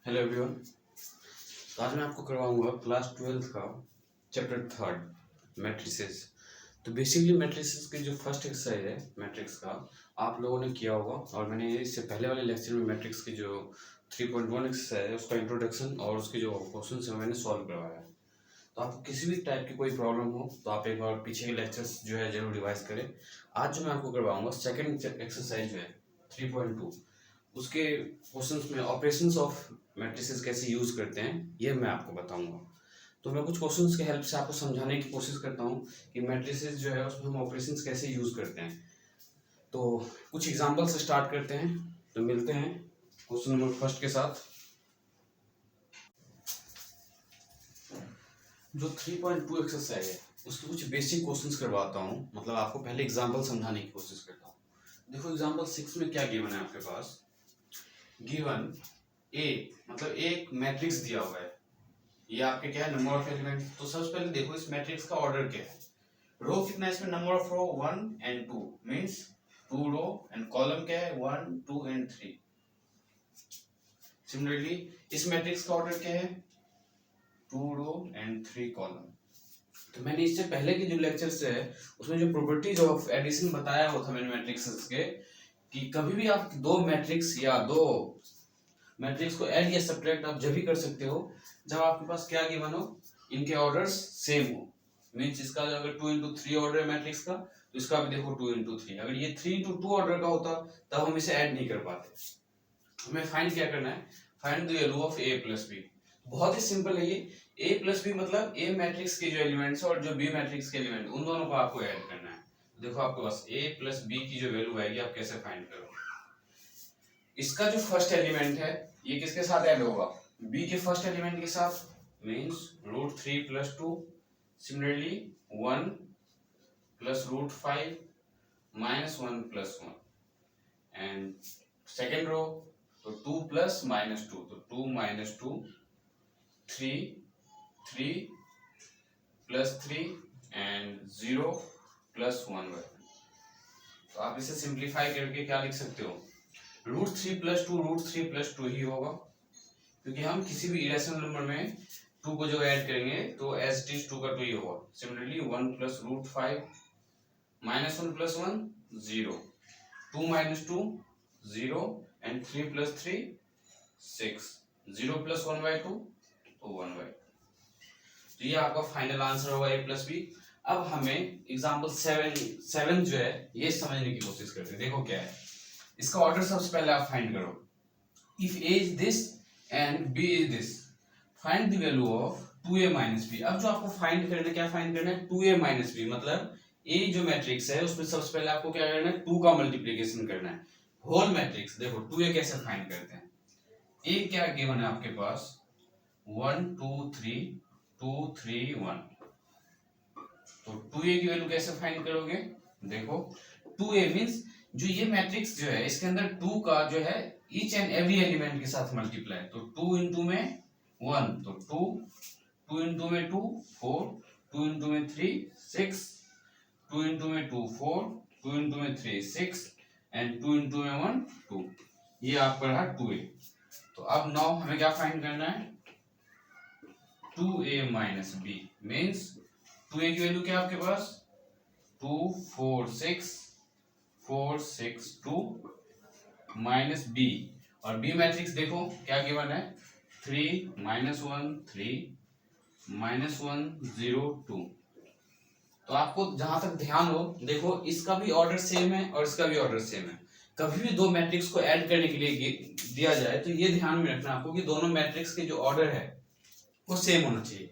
Hello everyone. तो आज मैं आपको करवाऊंगा क्लास 12th का चैप्टर 3 मैट्रिसेस। तो बेसिकली मैट्रिसेस की जो फर्स्ट एक्सरसाइज है मैट्रिक्स का आप लोगों ने किया होगा, और मैंने इससे पहले वाले लेक्चर में मैट्रिक्स की जो 3.1 एक्सरसाइज है उसका इंट्रोडक्शन और उसके जो क्वेश्चन है मैंने सॉल्व करवाया है। तो आपको किसी भी टाइप की कोई प्रॉब्लम हो तो आप एक बार पीछे के लेक्चर्स जो है जरूर रिवाइज करें। आज जो मैं आपको करवाऊंगा सेकेंड एक्सरसाइज जो है 3.2, उसके क्वेश्चंस में ऑपरेशंस ऑफ मैट्रिसेस कैसे यूज करते हैं ये मैं आपको बताऊंगा। तो मैं कुछ क्वेश्चंस के हेल्प से आपको समझाने की कोशिश करता हूँ कि मैट्रिसेस जो है उसमें हम ऑपरेशंस कैसे यूज करते हैं। तो कुछ एग्जांपल से स्टार्ट करते हैं। तो मिलते हैं क्वेश्चन नंबर फर्स्ट के साथ। जो 3.2 एक्सरसाइज है उसके कुछ बेसिक क्वेश्चंस करवाता हूँ, मतलब आपको पहले एग्जांपल समझाने की कोशिश करता हूँ। देखो एग्जांपल 6 में क्या गिवन है आपके पास। गिवन ए मतलब एक मैट्रिक्स दिया हुआ है, ये आपके क्या है नंबर ऑफ एलिमेंट। तो सबसे पहले देखो इस मैट्रिक्स का ऑर्डर क्या है। रो कितना है इसमें, number of row 1 and 2 means 2 row, and column क्या है 1 2 एंड 3। सिमिलरली इस मैट्रिक्स का ऑर्डर क्या है 2 रो एंड 3 कॉलम। तो मैंने इससे पहले के जो लेक्चर्स है उसमें जो प्रॉपर्टीज ऑफ एडिशन बताया हुआ था मैंने मैट्रिक्स के, कि कभी भी आप दो मैट्रिक्स या दो मैट्रिक्स को ऐड या सब्ट्रैक्ट आप जब भी कर सकते हो जब आपके पास क्या गिवन हो, इनके ऑर्डर्स सेम हो। मींस इसका अगर 2 into 3 ऑर्डर है मैट्रिक्स का तो इसका भी देखो 2 into 3। अगर ये 3 into 2 ऑर्डर का होता तब हम इसे ऐड नहीं कर पाते। हमें फाइंड क्या करना है, find the value of a plus B. बहुत ही सिंपल है ये। a प्लस बी मतलब a मैट्रिक्स के जो एलिमेंट्स और जो b मैट्रिक्स के एलिमेंट उन दोनों को आपको ऐड करना है। देखो आपके पास a प्लस बी की जो वैल्यू आएगी आप कैसे फाइंड करोगे। इसका जो फर्स्ट एलिमेंट है ये किसके साथ ऐड होगा, b के फर्स्ट एलिमेंट के साथ, means √3 + 2। Similarly 1 + √5 -1 + 1, and second row तो 2 + -2 तो 2 - 2, 3 3 + 3 एंड 0 + 1। तो आप इसे सिंप्लीफाई करके क्या लिख सकते हो, √3 + 2 √3 + 2 ही होगा, क्योंकि हम किसी भी इरेशनल नंबर में 2 को जो ऐड करेंगे तो एज इट इज 2 का 2 ही होगा। सिमिलरली 1 + √5 -1 + 1 0, 2 - 2 0, एंड 3 + 3 6, 0 + 1/2 तो 1/2। तो ये आपका फाइनल आंसर होगा a प्लस बी। अब हमें एग्जांपल 7 जो है ये समझने की कोशिश करते हैं। देखो क्या है, इसका ऑर्डर सबसे पहले आप फाइंड करो। If a is this and b is this, find the value of 2a - b। अब जो आपको फाइंड करना है, क्या फाइंड करना है 2a - b, मतलब a जो मैट्रिक्स है उसमें सबसे पहले आपको क्या करना है 2 का मल्टीप्लिकेशन करना है होल मैट्रिक्स। देखो 2a कैसे फाइंड करते हैं, a क्या गिवन है आपके पास 1 2 3 2 3 1। तो 2a की वैल्यू कैसे फाइंड करोगे, देखो 2a मींस जो ये मैट्रिक्स जो है इसके अंदर 2 का जो है ईच एंड एवरी एलिमेंट के साथ मल्टीप्लाई। तो 2 into में 1 तो 2, 2 into में 2 4, 2 into में 3 6, 2 into में 2 4, 2 into में 3 6, एंड 2 into में 1 2। ये आपका रहा 2a। तो अब नाउ हमें क्या फाइंड करना है 2a - b मींस 2a की वैल्यू क्या है आपके पास 2 4 6 4 6 2 माइनस b, और b मैट्रिक्स देखो क्या गिवन है 3 -1 3 -1 0 2। तो आपको जहां तक ध्यान हो देखो इसका भी ऑर्डर सेम है और इसका भी ऑर्डर सेम है। कभी भी दो मैट्रिक्स को ऐड करने के लिए दिया जाए तो ये ध्यान में रखना आपको कि दोनों मैट्रिक्स के जो ऑर्डर है वो सेम होना चाहिए।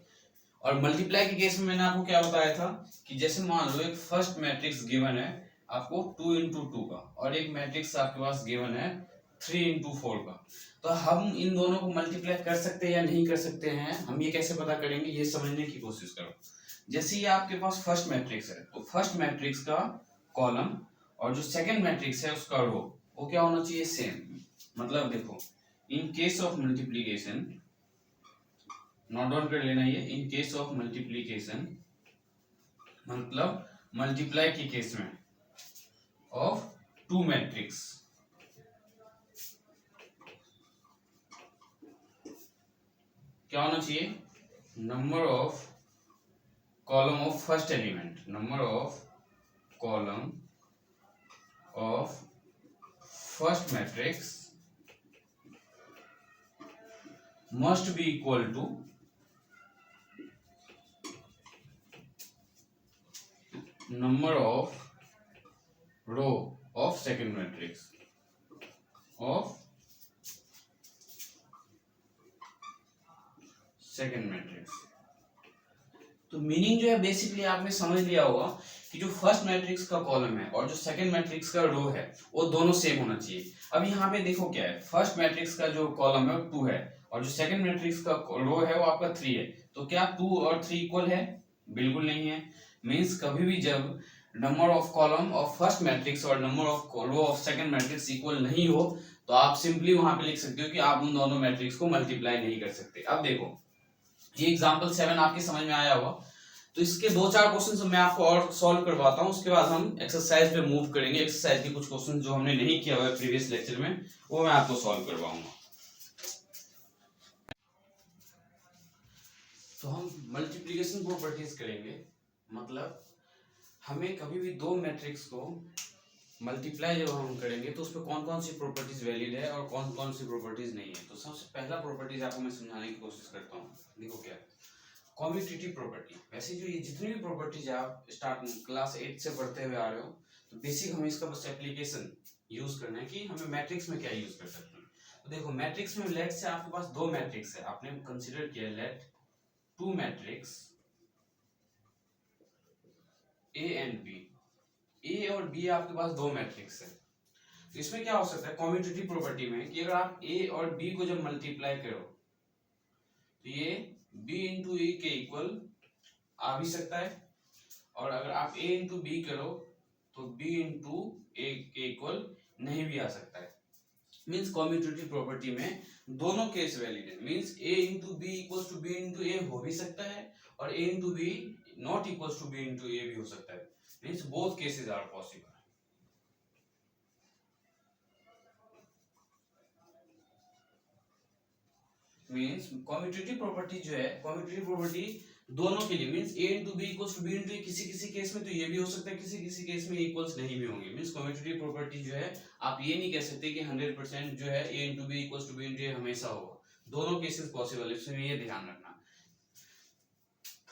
और मल्टीप्लाई के केस में मैंने आपको क्या बताया था कि जैसे मान लो एक फर्स्ट मैट्रिक्स गिवन है आपको 2 into 2 का, और एक मैट्रिक्स आपके पास गिवन है 3 into 4 का। तो हम इन दोनों को मल्टीप्लाई कर सकते हैं या नहीं कर सकते हैं, हम ये कैसे पता करेंगे ये समझने की कोशिश करो। जैसे ये आपके पास फर्स्ट मैट्रिक्स है तो फर्स्ट मैट्रिक्स का कॉलम और जो सेकंड मैट्रिक्स है उसका रो वो क्या होना चाहिए सेम। मतलब देखो in case of multiplication, note down कर लेना ये, इन केस ऑफ मल्टीप्लीकेशन मतलब मल्टीप्लाई के केस में ऑफ टू मैट्रिक्स, क्या होना चाहिए, number of column of first element, number of column of first matrix must be equal to number of row of second matrix of second matrix। तो meaning जो है basically आपने समझ लिया होगा कि जो फर्स्ट मैट्रिक्स का कॉलम है और जो सेकंड मैट्रिक्स का रो है वो दोनों सेम होना चाहिए। अब यहाँ पे देखो क्या है, फर्स्ट मैट्रिक्स का जो कॉलम है वो 2 है और जो सेकंड मैट्रिक्स का रो है वो आपका 3 है, तो क्या 2 और 3 इक्वल है? बिल्कुल नहीं है। मींस कभी भी जब number of column of first matrix और number of row of second matrix equal नहीं हो तो आप सिंपली वहां पे लिख सकते हो कि आप उन दोनों मैट्रिक्स को मल्टीप्लाई नहीं कर सकते। अब देखो ये एग्जांपल 7 आपके समझ में आया होगा, तो इसके 2-4 क्वेश्चन मैं आपको और सॉल्व करवाता हूं, उसके बाद हम एक्सरसाइज पे मूव करेंगे। एक्सरसाइज के कुछ क्वेश्चन जो हमने नहीं किया हुआ है प्रीवियस लेक्चर में वो मैं आपको सॉल्व करवाऊंगा। तो हम मल्टीप्लिकेशन प्रॉपर्टीज करेंगे, मतलब हमें कभी भी दो मैट्रिक्स को मल्टीप्लाई जब हम करेंगे तो उसमें कौन कौन सी प्रॉपर्टीज वैलिड है और कौन कौन सी प्रॉपर्टीज नहीं है। तो सबसे पहला प्रॉपर्टीज आपको मैं समझाने की कोशिश करता हूँ। देखो क्या है, कॉम्यूटेटिव प्रॉपर्टी। वैसे जो ये जितनी भी प्रॉपर्टीज आप स्टार्ट क्लास 8 से पढ़ते हुए आ रहे हो, तो बेसिक हमें इसका बस एप्लीकेशन यूज करना है कि हमें मैट्रिक्स में क्या यूज कर सकते हैं। तो देखो मैट्रिक्स में लेट से आपके पास दो मैट्रिक्स है, आपने कंसिडर किया let two matrix A and B, A और बी आपके पास दो मैट्रिक्स है। तो इसमें क्या हो सकता है कॉम्यूटेटिव प्रॉपर्टी में कि अगर आप ए और बी को जब मल्टीप्लाई करो तो ये b इंटू ए के इक्वल आ भी सकता है, और अगर आप a इंटू बी करो तो b इंटू ए के इक्वल नहीं भी आ सकता है। मीन्स कॉम्यूटेटिव प्रॉपर्टी में दोनों केस वैलिड है। Means a into B equals to b into A हो भी सकता है और a into B not equals to b into A भी हो सकता है। Means both cases are possible. Means commutative property जो है, कॉम्यूटेटिव प्रॉपर्टी दोनों के लिए means A into B equals to B into A, किसी किसी केस में तो ये भी हो सकता है, किसी किसी केस में इक्वल्स नहीं भी होंगे। मीन्स कॉम्यूटेटिव प्रॉपर्टी जो है आप ये नहीं कह सकते कि 100% जो है A into B equals to B into A हमेशा होगा, दोनों केसेस पॉसिबल है, इसमें ये ध्यान रखना।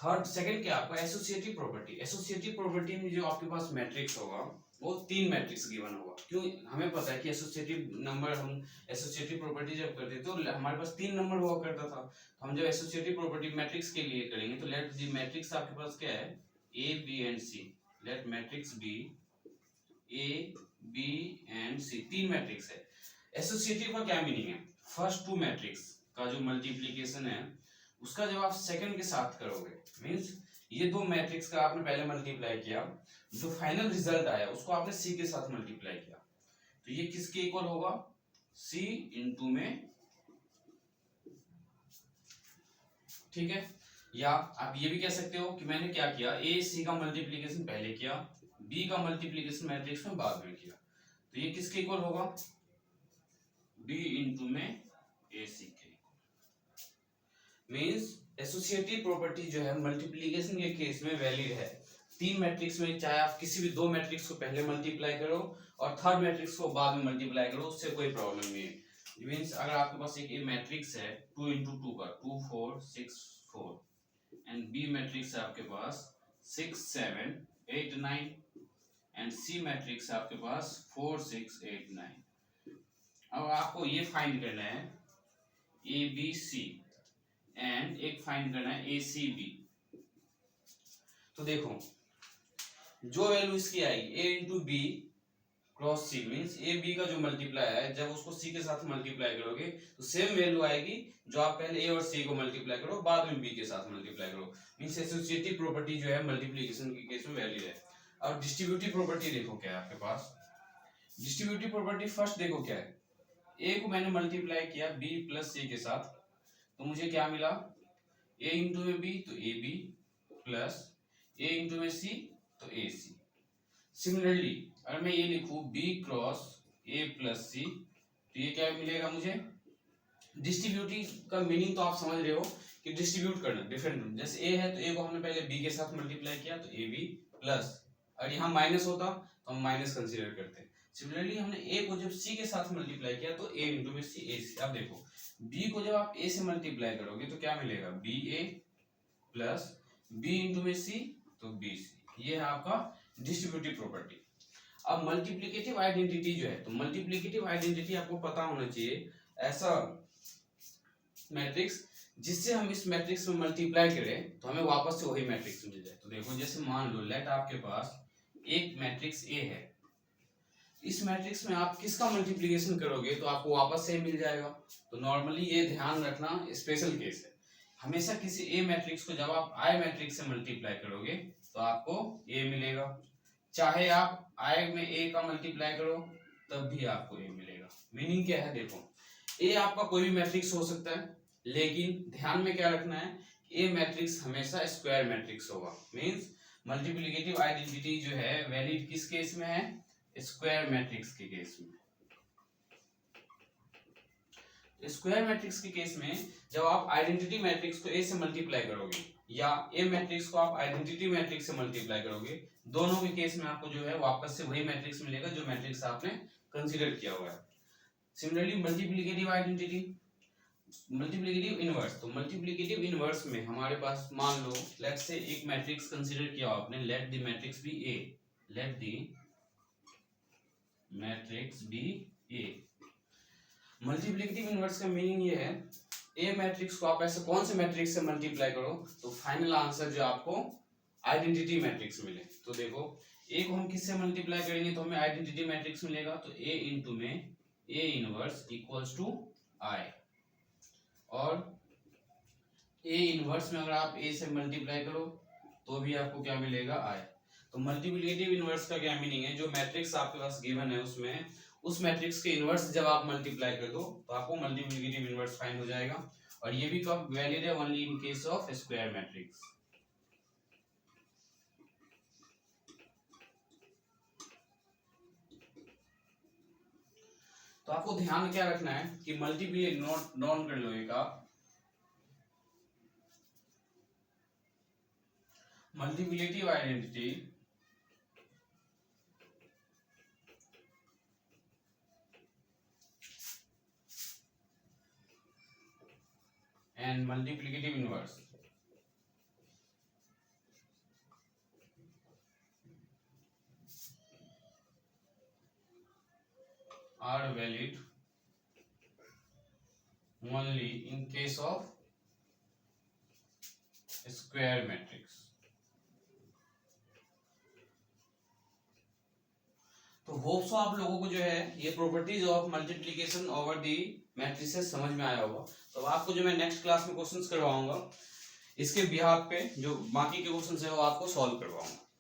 थर्ड सेकंड क्या आपका एसोसिएटिव प्रॉपर्टी। एसोसिएटिव प्रॉपर्टी में जो आपके पास मैट्रिक्स होगा वो तीन मैट्रिक्स गिवन होगा। क्यों? हमें पता है कि एसोसिएटिव नंबर हम एसोसिएटिव प्रॉपर्टी जब करते थे तो हमारे पास तीन नंबर हुआ करता था। तो हम जब एसोसिएटिव प्रॉपर्टी मैट्रिक्स के लिए करेंगे तो लेट दी मैट्रिक्स आपके पास क्या है A B and C. Let matrix B A B and C, तीन मैट्रिक्स है। एसोसिएटिव का क्या मीनिंग है, फर्स्ट टू मैट्रिक्स का जो मल्टीप्लीकेशन है उसका जब आप सेकंड के साथ करोगे, मींस ये दो मैट्रिक्स का आपने पहले मल्टीप्लाई किया, जो फाइनल रिजल्ट आया उसको आपने सी के साथ मल्टीप्लाई किया, तो ये किसके इक्वल होगा, सी इंटू में, ठीक है। या आप ये भी कह सकते हो कि मैंने क्या किया, ए सी का मल्टीप्लीकेशन पहले किया, बी का मल्टीप्लीकेशन मैट्रिक्स में बाद में किया, तो ये किसके इक्वल होगा, बी इंटू में ए सी के इक्वल। मींस एसोसिएटिव प्रॉपर्टी जो है मल्टीप्लीकेशन के केस में वैलिड है। तीन मैट्रिक्स में चाहे आप किसी भी दो मैट्रिक्स को पहले मल्टीप्लाई करो और थर्ड मैट्रिक्स को बाद में मल्टीप्लाई करो, उससे कोई प्रॉब्लम नहीं है। मींस अगर आपके पास एक मैट्रिक्स है 2 इंटू 2 का 2 4 6 4 एंड बी मैट्रिक्स है आपके पास 6 7 8 9 एंड सी मैट्रिक्स है आपके पास 4 6 8 9। अब आपको ये फाइंड करना है ए बी सी एंड एक फाइंड करना है ए सी बी। तो देखो जो वैल्यू इसकी आएगी A into B cross C, means A B का जो मल्टीप्लाई है जब उसको सी के साथ मल्टीप्लाई करोगे तो सेम वैल्यू आएगी जो आप पहले ए और सी को मल्टीप्लाई करो बाद में बी के साथ मल्टीप्लाई करो। मीन्स एसोसिएटिव प्रॉपर्टी जो है मल्टीप्लिकेशन के केस में वैलिड है। और डिस्ट्रीब्यूटिव प्रॉपर्टी देखो क्या है आपके पास, डिस्ट्रीब्यूटिव प्रॉपर्टी फर्स्ट देखो क्या है, ए को मैंने मल्टीप्लाई किया बी प्लस सी के साथ तो मुझे क्या मिला, ए इंटू में बी तो A B plus A into में सी तो ए सी। सिमिलरली अगर मैं ये लिखूं बी क्रॉस ए प्लस सी तो ये क्या मिलेगा मुझे, डिस्ट्रीब्यूटिव का मीनिंग तो आप समझ रहे हो कि डिस्ट्रीब्यूट करना डिफरेंट, जैसे ए है तो ए को हमने पहले बी के साथ मल्टीप्लाई किया तो ए बी प्लस, अगर यहाँ माइनस होता तो हम माइनस कंसीडर करते। सिमिलरली हमने ए को जब सी के साथ मल्टीप्लाई किया तो ए इंटू में सी ए सी। अब देखो बी को जब आप ए से मल्टीप्लाई करोगे तो क्या मिलेगा, बी ए प्लस बी इंटू में सी तो बी सी। ये है आपका डिस्ट्रीब्यूटिव प्रॉपर्टी। अब मल्टीप्लिकेटिव आइडेंटिटी जो है, तो मल्टीप्लिकेटिव आइडेंटिटी आपको पता होना चाहिए ऐसा मैट्रिक्स जिससे हम इस मैट्रिक्स में मल्टीप्लाई करें तो हमें वापस से वही मैट्रिक्स मिल जाए। तो देखो जैसे मान लो लेट आपके पास एक मैट्रिक्स ए है, इस मैट्रिक्स में आप किसका मल्टीप्लिकेशन करोगे तो आपको वापस से मिल जाएगा। तो नॉर्मली ये ध्यान रखना स्पेशल केस है, हमेशा किसी ए मैट्रिक्स को जब आप आई मैट्रिक्स से मल्टीप्लाई करोगे तो आपको ए मिलेगा, चाहे आप आई में ए का मल्टीप्लाई करो तब भी आपको ए मिलेगा। मीनिंग क्या है, देखो ए आपका कोई भी मैट्रिक्स हो सकता है, लेकिन ध्यान में क्या रखना है, ए मैट्रिक्स हमेशा स्क्वायर मैट्रिक्स होगा। मींस मल्टीप्लिकेटिव आइडेंटिटी जो है वैलिड किस केस में है, स्क्वायर मैट्रिक्स के केस में। स्क्वायर मैट्रिक्स के केस में जब आप आइडेंटिटी मैट्रिक्स को ए से मल्टीप्लाई करोगे या ए मैट्रिक्स को आप आइडेंटिटी मैट्रिक्स से मल्टीप्लाई करोगे, दोनों के केस में आपको जो है वापस से वही मैट्रिक्स मिलेगा जो मैट्रिक्स आपने कंसीडर किया हुआ है। Similarly multiplicative identity, multiplicative inverse, तो मल्टीप्लिकेटिव इनवर्स में हमारे पास मान लो लेट्स से एक मैट्रिक्स कंसीडर किया आपने, let the matrix B A, let the matrix B A. Multiplicative inverse का मीनिंग ये है, ए मैट्रिक्स को आप ऐसे कौन से मैट्रिक्स से मल्टीप्लाई करो तो फाइनल आंसर जो आपको आइडेंटिटी मैट्रिक्स मिले। तो देखो ए को हम किससे मल्टीप्लाई करेंगे तो हमें आइडेंटिटी मैट्रिक्स मिलेगा, तो ए इंटू में ए इनवर्स इक्वल्स टू आई, और ए इनवर्स में अगर आप ए से मल्टीप्लाई करो तो भी आपको क्या मिलेगा, आई। तो मल्टीप्लिकेटिव इनवर्स का क्या मीनिंग है, जो मैट्रिक्स आपके पास गिवन है उसमें उस मैट्रिक्स के इनवर्स जब आप मल्टीप्लाई कर दो तो आपको मल्टीप्लिकेटिव इनवर्स फाइंड हो जाएगा। और ये भी कब वैलिड है, only in case of square matrix. तो आपको ध्यान क्या रखना है कि मल्टीप्लिकेट नोट डाउन कर लो एक आप, multiplicative identity and multiplicative inverse are valid only in case of square matrix। तो होप सो आप लोगों को जो है ये properties of multiplication over the matrices समझ में आया होगा। तो आपको जो मैं नेक्स्ट क्लास में क्वेश्चंस करवाऊंगा इसके बिहाफ पे जो बाकी के क्वेश्चंस है वो आपको सॉल्व करवाऊंगा।